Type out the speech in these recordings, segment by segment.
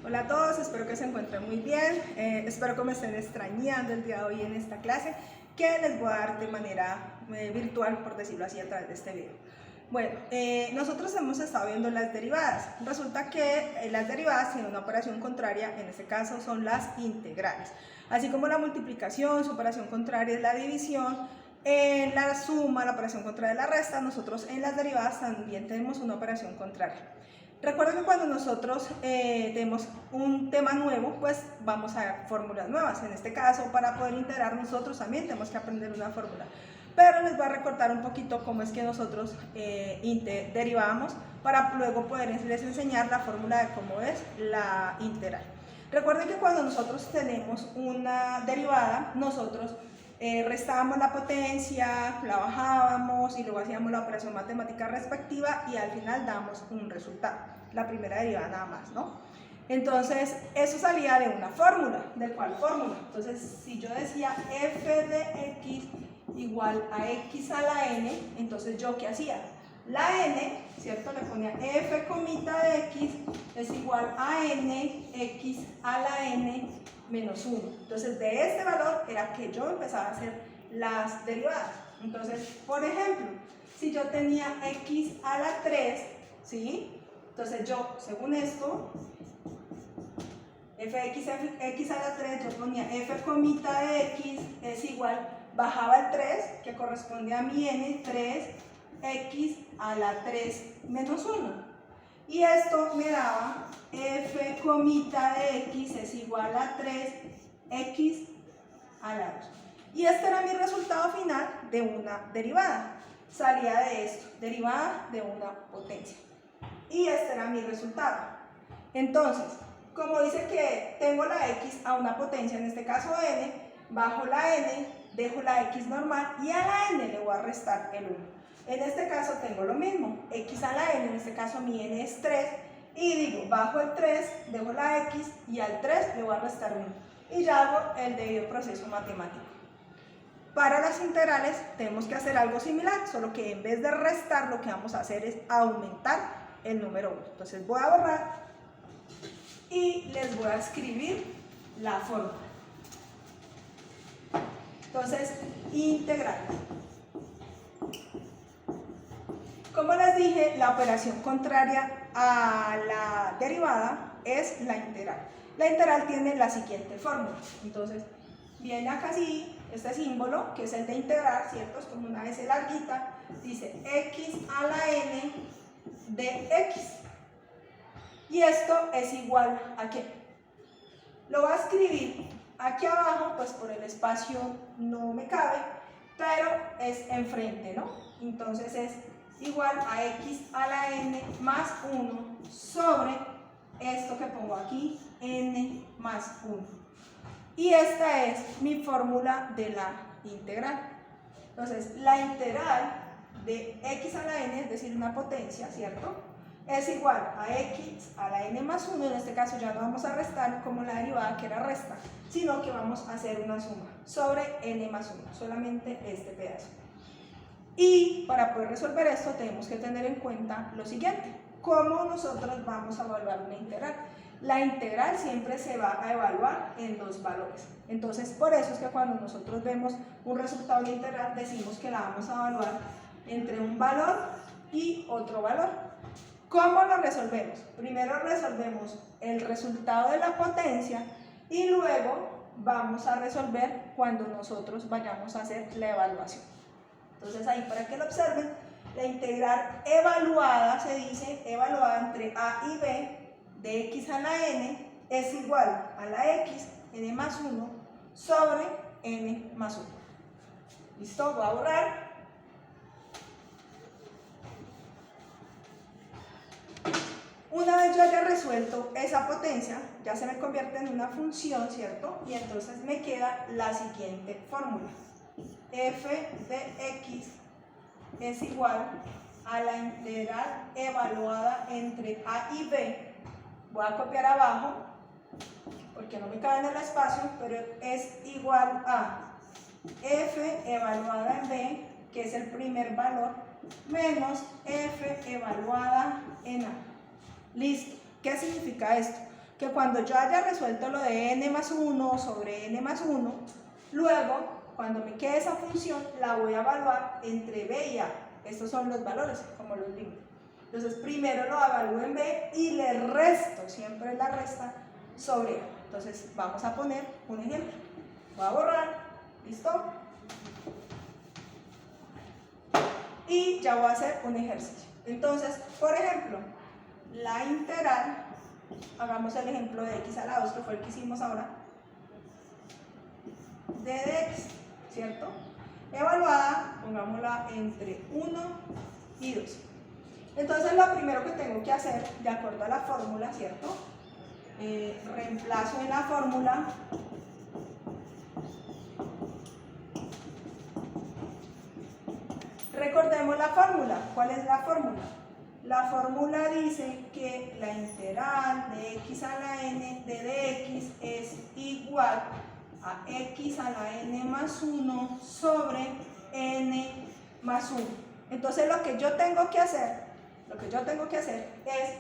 Hola a todos, espero que se encuentren muy bien, espero que me estén extrañando el día de hoy en esta clase que les voy a dar de manera virtual, por decirlo así, a través de este video. Bueno, nosotros hemos estado viendo las derivadas. Resulta que las derivadas tienen una operación contraria, en este caso son las integrales. Así como la multiplicación, su operación contraria es la división, en la suma, la operación contraria es la resta, nosotros en las derivadas también tenemos una operación contraria. Recuerden que cuando nosotros tenemos un tema nuevo, pues vamos a ver fórmulas nuevas. En este caso, para poder integrar nosotros también tenemos que aprender una fórmula. Pero les voy a recordar un poquito cómo es que nosotros derivamos para luego poderles enseñar la fórmula de cómo es la integral. Recuerden que cuando nosotros tenemos una derivada, nosotros restábamos la potencia, la bajábamos y luego hacíamos la operación matemática respectiva y al final damos un resultado, la primera derivada nada más, ¿no? Entonces, eso salía de una fórmula. ¿De cuál fórmula? Entonces, si yo decía f de x igual a x a la n, entonces yo ¿qué hacía? La n, ¿cierto? Le ponía f comita de x es igual a n x a la n menos 1. Entonces, de este valor era que yo empezaba a hacer las derivadas. Entonces, por ejemplo, si yo tenía x a la 3, ¿sí? Entonces yo, según esto, f de x a la 3, yo ponía f comita de x es igual, bajaba el 3, que corresponde a mi n, 3x a la 3 menos 1. Y esto me daba f comita de x es igual a 3x a la 2. Y este era mi resultado final de una derivada. Salía de esto, derivada de una potencia. Y este era mi resultado. Entonces, como dice que tengo la x a una potencia, en este caso n, bajo la n, dejo la x normal y a la n le voy a restar el 1. En este caso tengo lo mismo, x a la n, en este caso mi n es 3, y digo, bajo el 3, dejo la x y al 3 le voy a restar 1. Y ya hago el debido proceso matemático. Para las integrales tenemos que hacer algo similar, solo que en vez de restar lo que vamos a hacer es aumentar el número 1. Entonces voy a borrar y les voy a escribir la fórmula. Entonces, integral. Como les dije, la operación contraria a la derivada es la integral. La integral tiene la siguiente fórmula. Entonces, viene acá así, este símbolo, que es el de integrar, ¿cierto? Es como una S larguita, dice x a la n de x. Y esto es igual a ¿qué? Lo voy a escribir aquí abajo, pues por el espacio no me cabe, pero es enfrente, ¿no? Entonces es igual a x a la n más 1 sobre esto que pongo aquí, n más 1. Y esta es mi fórmula de la integral. Entonces, la integral de x a la n, es decir, una potencia, ¿cierto? Es igual a x a la n más 1, en este caso ya no vamos a restar como la derivada que era resta, sino que vamos a hacer una suma sobre n más 1, solamente este pedazo. Y para poder resolver esto tenemos que tener en cuenta lo siguiente: ¿cómo nosotros vamos a evaluar una integral? La integral siempre se va a evaluar en dos valores. Entonces, por eso es que cuando nosotros vemos un resultado de integral, decimos que la vamos a evaluar entre un valor y otro valor. ¿Cómo lo resolvemos? Primero resolvemos el resultado de la potencia y luego vamos a resolver cuando nosotros vayamos a hacer la evaluación. Entonces ahí, para que lo observen, la integral evaluada se dice evaluada entre a y b de x a la n es igual a la x, n más 1, sobre n más 1. ¿Listo? Voy a borrar. Una vez yo haya resuelto esa potencia, ya se me convierte en una función, ¿cierto? Y entonces me queda la siguiente fórmula. F de x es igual a la integral evaluada entre a y b. Voy a copiar abajo porque no me cabe en el espacio, pero es igual a f evaluada en b, que es el primer valor, menos f evaluada en a. Listo. ¿Qué significa esto? que cuando yo haya resuelto lo de n más 1 sobre n más 1, luego, cuando me quede esa función, la voy a evaluar entre b y a. Estos son los valores, como los vimos. Entonces, primero lo evalúo en b y le resto, siempre la resta, sobre a. Entonces, vamos a poner un ejemplo. Voy a borrar, ¿listo? Y ya voy a hacer un ejercicio. Entonces, por ejemplo, la integral, hagamos el ejemplo de x a la 2, que fue el que hicimos ahora, de x, ¿cierto? Evaluada, pongámosla entre 1 y 2. Entonces, lo primero que tengo que hacer, de acuerdo a la fórmula, ¿cierto? Reemplazo en la fórmula recordemos la fórmula. ¿Cuál es la fórmula? La fórmula dice que la integral de x a la n de dx es igual a x a la n más 1 sobre n más 1. Entonces lo que yo tengo que hacer es,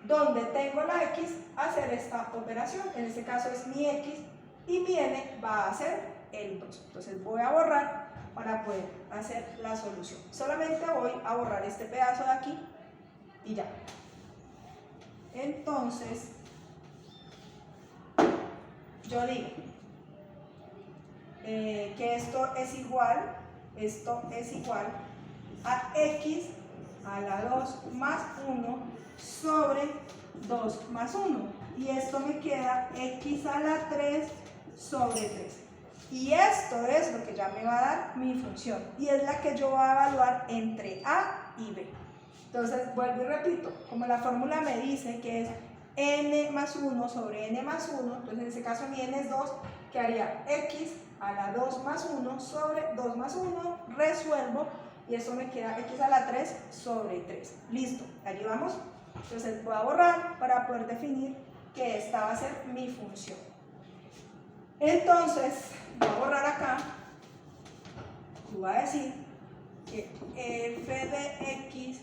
donde tengo la x, hacer esta operación. En este caso es mi x y mi n va a ser el 2. Entonces voy a borrar para poder hacer la solución. Solamente voy a borrar este pedazo de aquí y ya. Entonces, yo digo que esto es igual a x a la 2 más 1 sobre 2 más 1. Y esto me queda x a la 3 sobre 3. Y esto es lo que ya me va a dar mi función. Y es la que yo voy a evaluar entre a y b. Entonces, vuelvo y repito, como la fórmula me dice que es n más 1 sobre n más 1, entonces en este caso mi n es 2, quedaría x a la 2 más 1 sobre 2 más 1, resuelvo, y eso me queda x a la 3 sobre 3. Listo, allí vamos. Entonces voy a borrar para poder definir que esta va a ser mi función. Entonces, voy a borrar acá y voy a decir que f de x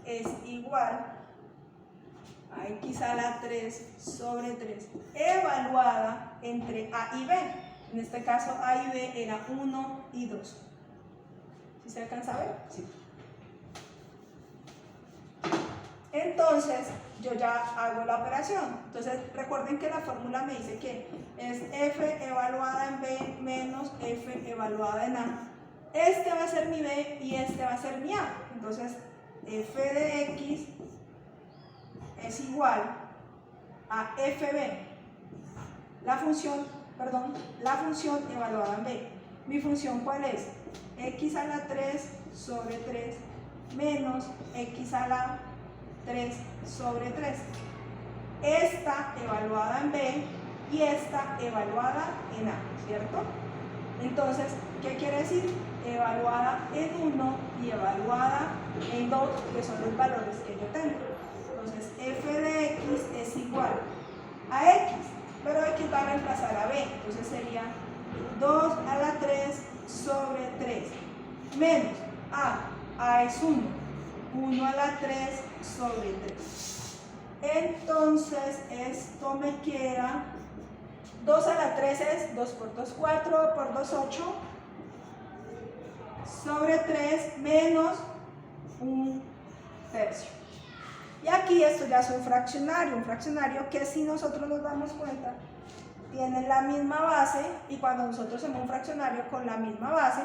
es igual a x a la 3 sobre 3 evaluada entre a y b. En este caso a y b era 1 y 2. ¿Sí se alcanza a ver? Sí. Entonces, yo ya hago la operación. Entonces, recuerden que la fórmula me dice que es f evaluada en b menos f evaluada en a. Este va a ser mi b y este va a ser mi a. Entonces, f de x es igual a fb, la función evaluada en b. ¿Mi función cuál es? X a la 3 sobre 3 menos x a la 3 sobre 3. Esta evaluada en b y esta evaluada en a, ¿cierto? Entonces, ¿qué quiere decir? Evaluada en 1 y evaluada en 2, que son los valores que yo tengo. Entonces, f de x es igual a x, pero x va a reemplazar a b, entonces sería 2 a la 3 sobre 3, menos a es 1 a la 3 sobre 3. Entonces, esto me queda 2 a la 3 es 2 por 2, 4, por 2, 8, sobre 3 menos 1 tercio. Y aquí esto ya es un fraccionario que si nosotros nos damos cuenta, tiene la misma base, y cuando nosotros hacemos un fraccionario con la misma base,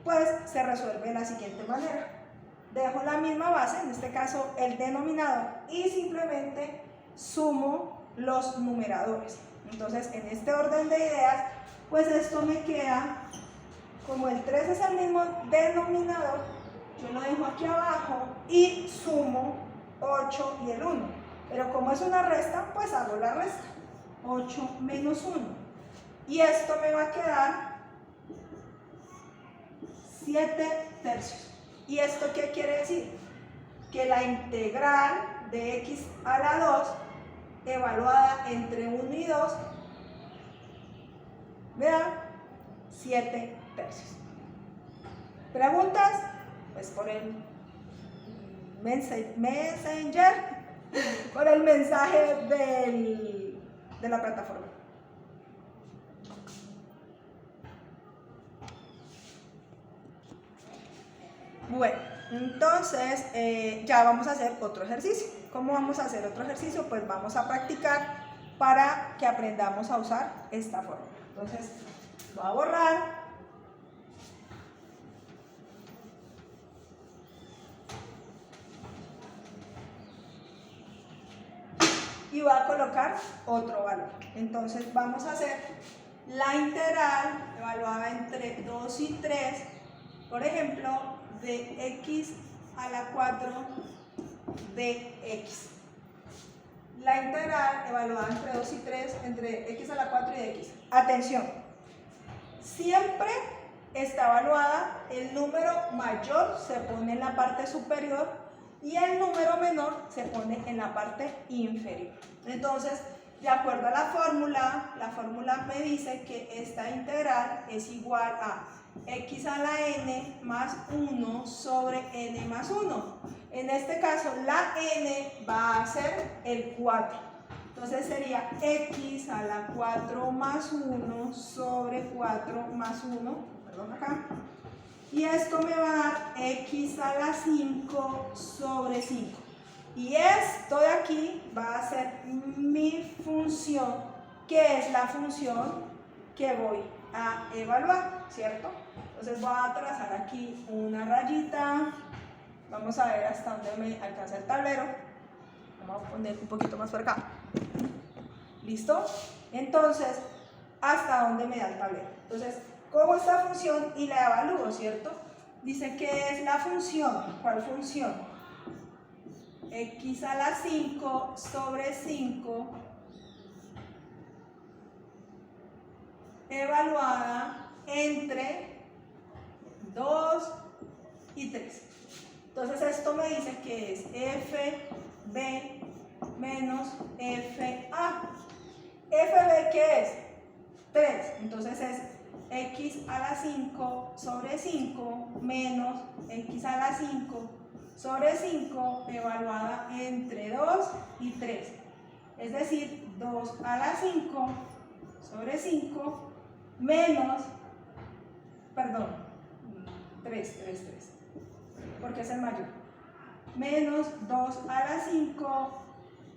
pues se resuelve de la siguiente manera. Dejo la misma base, en este caso el denominador, y simplemente sumo los numeradores. Entonces, en este orden de ideas, pues esto me queda, como el 3 es el mismo denominador, yo lo dejo aquí abajo y sumo 8 y el 1. Pero como es una resta, pues hago la resta. 8 menos 1. Y esto me va a quedar 7 tercios. ¿Y esto qué quiere decir? Que la integral de x a la 2 evaluada entre 1 y 2 me da 7 tercios. ¿Preguntas? Pues por el Messenger, por el mensaje del de la plataforma. Bueno, entonces ya vamos a hacer otro ejercicio. ¿Cómo vamos a hacer otro ejercicio? Pues vamos a practicar para que aprendamos a usar esta forma. Entonces, voy a borrar. Y voy a colocar otro valor. Entonces vamos a hacer la integral evaluada entre 2 y 3, por ejemplo, de x a la 4 de x. La integral evaluada entre 2 y 3, entre x a la 4 y de x. Atención, siempre está evaluada, el número mayor se pone en la parte superior y el número menor se pone en la parte inferior. Entonces, de acuerdo a la fórmula me dice que esta integral es igual a x a la n más 1 sobre n más 1. En este caso, la n va a ser el 4. Entonces sería x a la 4 más 1 sobre 4 más 1, perdón acá. Y esto me va a dar x a la 5 sobre 5. Y esto de aquí va a ser mi función, que es la función que voy a evaluar, ¿cierto? Entonces voy a trazar aquí una rayita. Vamos a ver hasta dónde me alcanza el tablero. Vamos a poner un poquito más por acá. ¿Listo? Entonces, ¿hasta dónde me da el tablero? Entonces, cojo esta función y la evalúo, ¿cierto? Dice que es la función. ¿Cuál función? X a la 5 sobre 5 evaluada entre 2 y 3. Entonces esto me dice que es FB menos FA. FB, ¿qué es? 3. Entonces es x a la 5 sobre 5 menos x a la 5 sobre 5 evaluada entre 2 y 3. Es decir, 2 a la 5 sobre 5 menos, perdón, 3, porque es el mayor. Menos 2 a la 5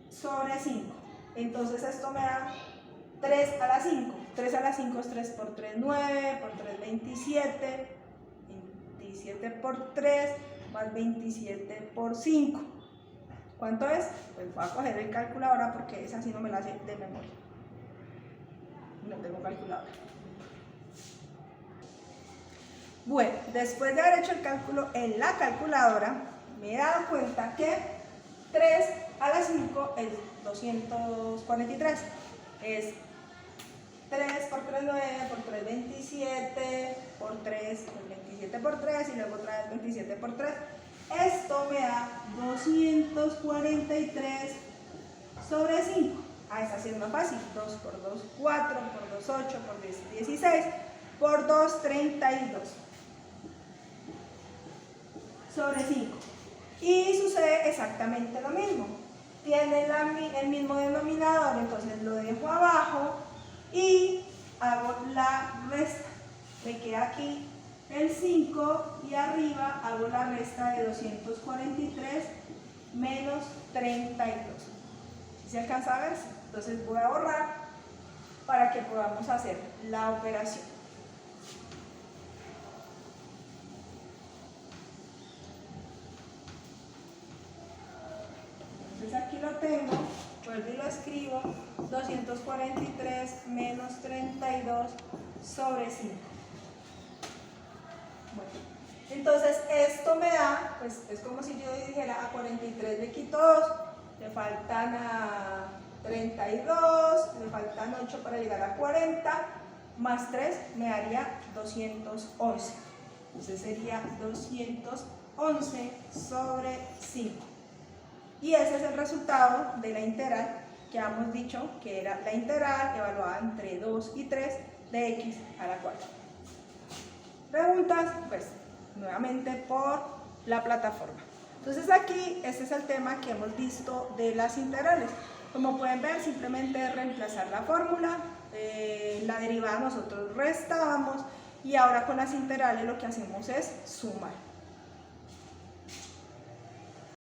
sobre 5. Entonces esto me da 3 a la 5. 3 a la 5 es 3 por 3, 9, por 3, 27. 27 por 3 más 27 por 5. ¿Cuánto es? Pues voy a coger el calculadora porque esa sí no me la sé de memoria. No tengo calculadora. Bueno, después de haber hecho el cálculo en la calculadora, me he dado cuenta que 3 a la 5 es 243. Es 3 por 3, 9, por 3, 27, por 3, 27 por 3 y luego otra vez 27 por 3. Esto me da 243 sobre 5. Ah, esta sí es más fácil. 2 por 2, 4, por 2, 8, por 10, 16, por 2, 32 sobre 5. Y sucede exactamente lo mismo. Tiene el mismo denominador, entonces lo dejo abajo y hago la resta. Me queda aquí el 5 y arriba hago la resta de 243 menos 32. ¿Se alcanza a ver? Entonces voy a borrar para que podamos hacer la operación. Entonces aquí lo tengo, vuelvo y lo escribo, 243 menos 32 sobre 5. Bueno, entonces esto me da, pues es como si yo dijera a 43 le quito 2, le faltan a 32, le faltan 8 para llegar a 40, más 3 me daría 211. Entonces sería 211 sobre 5. Y ese es el resultado de la integral que hemos dicho que era la integral evaluada entre 2 y 3 de x a la 4. Preguntas, pues nuevamente por la plataforma. Entonces aquí este es el tema que hemos visto de las integrales. Como pueden ver, simplemente reemplazar la fórmula, la derivada nosotros restábamos y ahora con las integrales lo que hacemos es sumar.